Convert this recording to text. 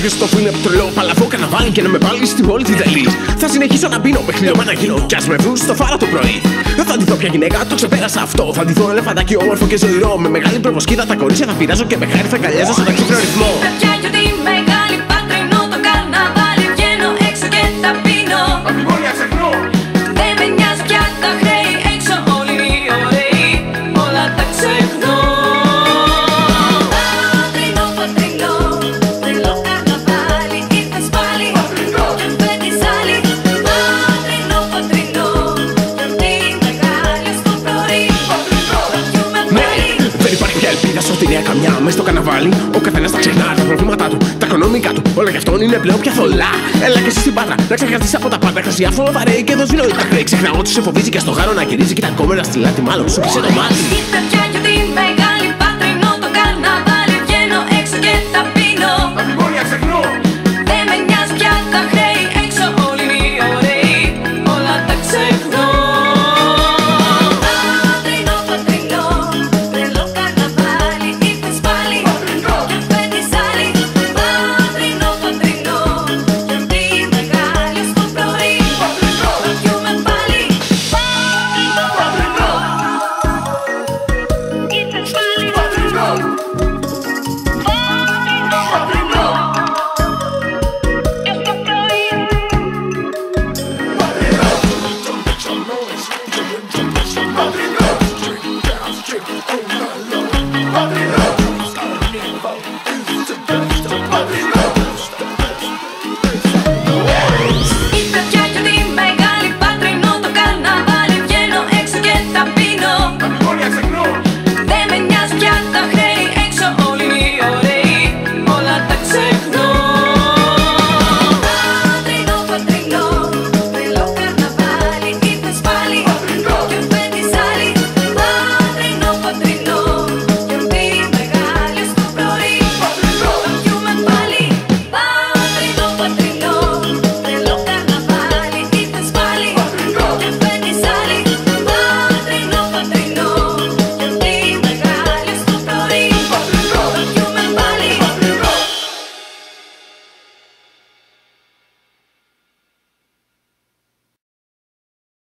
Στο που είναι τρελό, παλαβό καναβάλι και να με βάλει στην πόλη τη Δελή. Θα συνεχίσω να πίνω παιχνίδι, να γίνω κι ας με βρουν στο φάρο το πρωί. Δεν θα ντυθώ πια γυναίκα, το ξεπέρασα αυτό. Θα ντυθώ ελεφαντάκι όμορφο και ζωηρό. Με μεγάλη προβοσκίδα τα κορίτσια θα πειράζω και με χάρη θα αγκαλιάζω στο ταξίδι ρυθμό. Καμιά μες στο καναβάλι, ο καθένας τα ξεχνά τα προβλήματά του, τα οικονομικά του. Όλα γι' αυτόν είναι πλέον πια θολά. Έλα και εσύ στην Πάτρα, να ξεχαστείς από τα πάντα. Χρυσιάφωλο βαρέει και εδώ σβήνω τα χρέη. Ξεχνάω ότι σε φοβίζει και στο γάρο να γυρίζει. Και τα κόμμενα στη λάτη, μάλλον σου πήσε το μάτι. Κοίτα πια κι ότι μεγάλη Πάτρινο το καρναβάλι. Βγαίνω έξω και τα πίνω. Τα μνημόνια ξεχνώ. Δεν με νοιάζει πια τα χρέη. Έξω όλοι είναι ωραίοι. Όλα τα ξεχνώ. Madrid,